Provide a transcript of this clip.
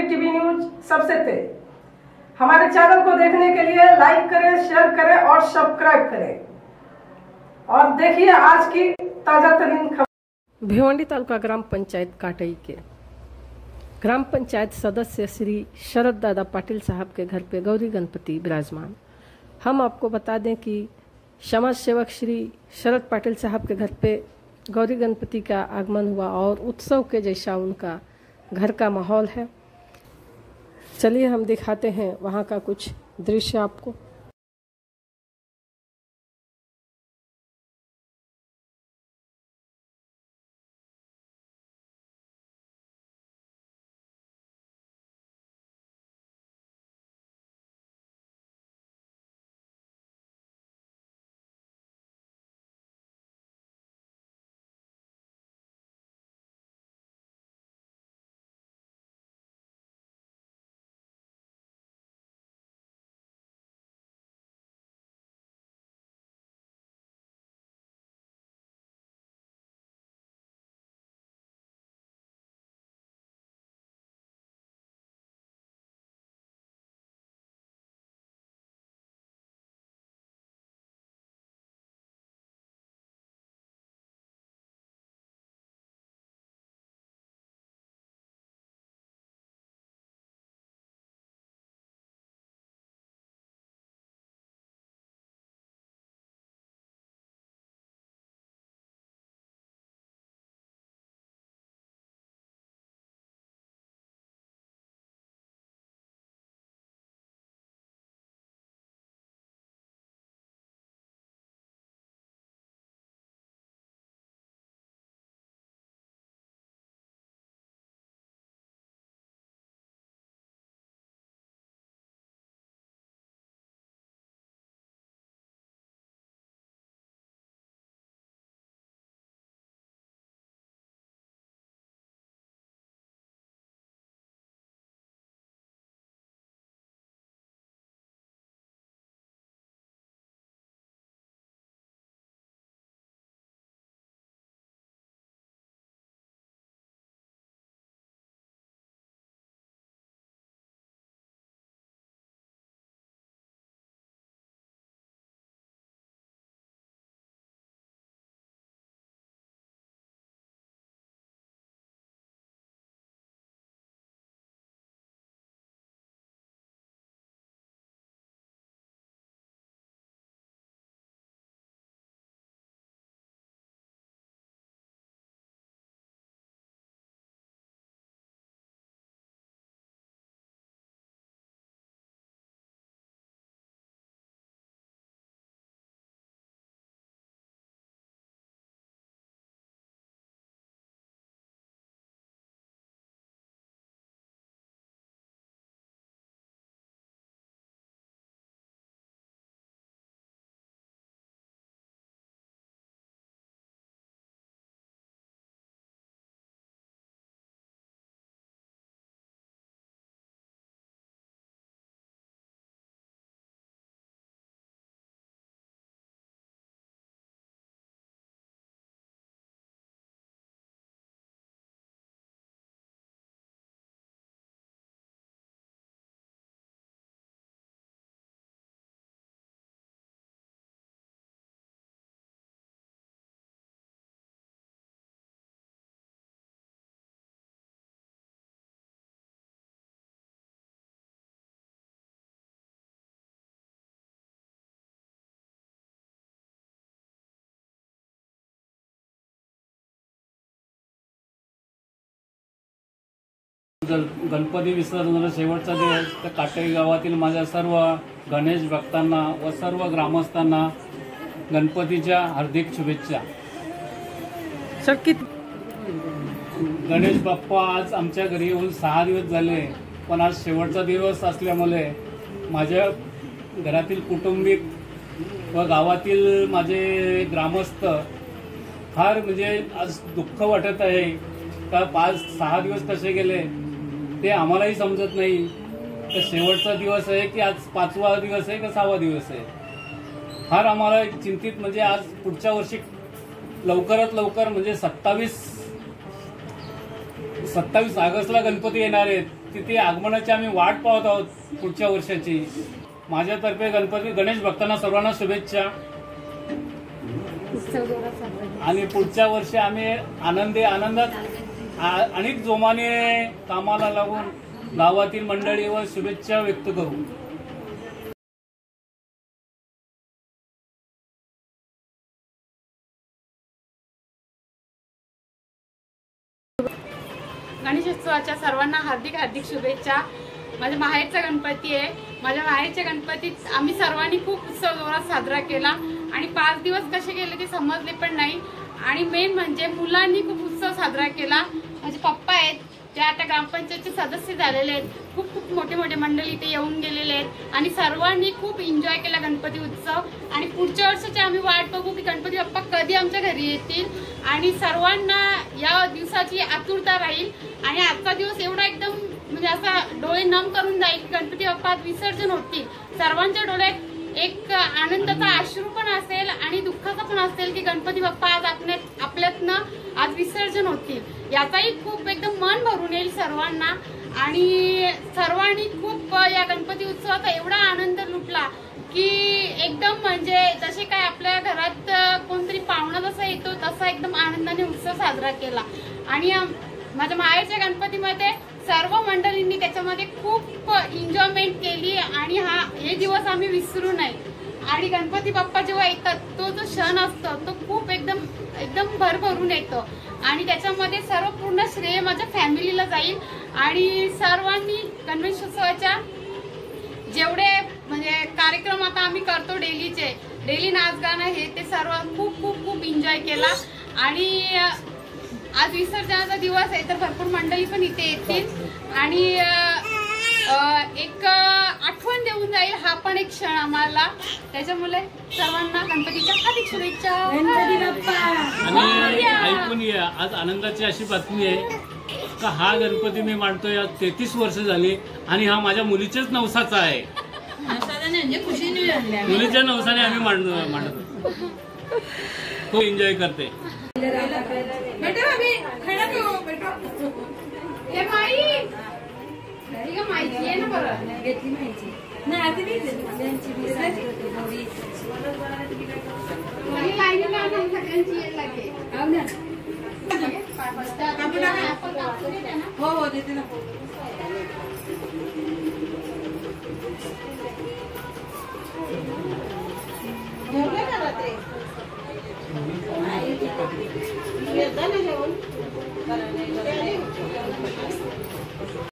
TV news सबसे तेज। हमारे चैनल को देखने के लिए लाइक करें, शेयर करें और सब्सक्राइब करें और देखिए आज की ताजा तरीन खबर। भिवंडी तालुका ग्राम पंचायत काटई के ग्राम पंचायत सदस्य श्री शरद दादा पाटिल साहब के घर पे गौरी गणपति विराजमान। हम आपको बता दें कि समाज सेवक श्री शरद पाटिल साहब के घर पे गौरी गणपति का आगमन हुआ और उत्सव के जैसा उनका घर का माहौल है। चलिए हम दिखाते हैं वहाँ का कुछ दृश्य आपको। गणपती विसर्जनाचा शेवटचा दिवस तर काटई गावातील माझ्या सर्व गणेश भक्तांना व सर्व ग्रामस्थांना गणपतीच्या हार्दिक शुभेच्छा। गणेश बाप्पा आज आमच्या घरी येऊन 6 दिवस झाले, पण आज शेवटचा दिवस असल्यामुळे माझ्या घरातील कुटुंबिक व गावातील माझे ग्रामस्थ फार म्हणजे आज दुःख वाटत आहे का 5-6 दिवस कसे गेले ते आम्हालाही समजत नाही। तर शेवटचा दिवस आहे की आज 5वा दिवस आहे का 6वा दिवस आहे, फार आम्हाला चिंतित। म्हणजे आज पुढच्या वर्षी लवकरात लवकर म्हणजे 27 ऑगस्टला गणपती येणार आहेत। तिथे आगमनाची आम्ही वाट पाहत आहोत पुढच्या वर्षाची. माझ्यातर्फे गणेश भक्तांना सर्वांना शुभेच्छा. आणि पुढच्या वर्षी आम्ही आनंदात अनेक जोमाने कामाला लागून गावातील मंडळीवर शुभेच्छा व्यक्त करू. गणेशोत्सवाच्या सर्वांना हार्दिक हार्दिक शुभेच्छा. माझ्या माहेरचा गणपती आहे. माझ्या माहेरच्या गणपतीत आम्ही सर्वांनी खूप उत्सव जोरात साजरा केला आणि 5 दिवस कसे गेले ते समजले पण नाही. आणि मेन म्हणजे मुलांनी खूप उत्सव साजरा केला. माझे पप्पा आहेत ते आता ग्रामपंचायतचे सदस्य झालेले आहेत. खूप खूप मोठे मोठे मंडळी इथे येऊन गेलेले आहेत आणि सर्वांनी खूप एन्जॉय केला गणपती उत्सव. आणि पुढच्या वर्षाची आम्ही वाट बघू की गणपती बाप्पा कधी आमच्या घरी येतील. आणि सर्वांना या दिवसाची आतुरता राहील. आणि आजचा दिवस एवढा एकदम म्हणजे असा डोळे नम करून जाईल की गणपती बाप्पा विसर्जन होतील. सर्वांच्या डोळ्यात एक आनंदाचा अश्रू पण असेल आणि दुःखाचा पण असेल की गणपती बाप्पा आज आपल्यातनं आज विसर्जन होतील. याचाही खूप एकदम मन भरून येईल सर्वांना. आणि सर्वांनी खूप या गणपती उत्सवाचा एवढा आनंद लुटला की एकदम म्हणजे जसे काय आपल्या घरात कोणतरी पाहुणा जसा येतो तसा एकदम आनंदाने उत्सव साजरा केला. आणि माझ्या माहेरच्या गणपतीमध्ये सर्व मंडळींनी त्याच्यामध्ये खूप एन्जॉयमेंट केली आणि हे दिवस आम्ही विसरू नये. आणि गणपती बाप्पा जेव्हा येतात तो जो क्षण असतो तो खूप एकदम भरभरून येतो. आणि त्याच्यामध्ये सर्व पूर्ण श्रेय माझ्या फॅमिलीला जाईल. आणि सर्वांनी गणेशोत्सवाच्या जेवढे म्हणजे कार्यक्रम आता आम्ही करतो डेली नाच गाणं हे ते सर्व खूप खूप खूप एन्जॉय केला. आणि आज विसर्जनाचा दिवस आहे तर भरपूर मंडळी पण इथे येतील आणि एक आठवण देऊन जाईल हा पण एक क्षण आम्हाला. त्याच्यामुळे सर्वांना गणपतीच्या हार्दिक शुभेच्छा. आणि ऐकून घ्या, आज आनंदाची अशी बातमी आहे का हा गणपती मी मांडतोय आज 33 वर्ष झाली आणि हा माझ्या मुलीच्याच नवसाचा आहे. मुलीच्या नवसाने आम्ही मांडतो. खूप एन्जॉय करते. माहिती आहे ना बरं घेतली माहिती हो हो देते ना. जेवण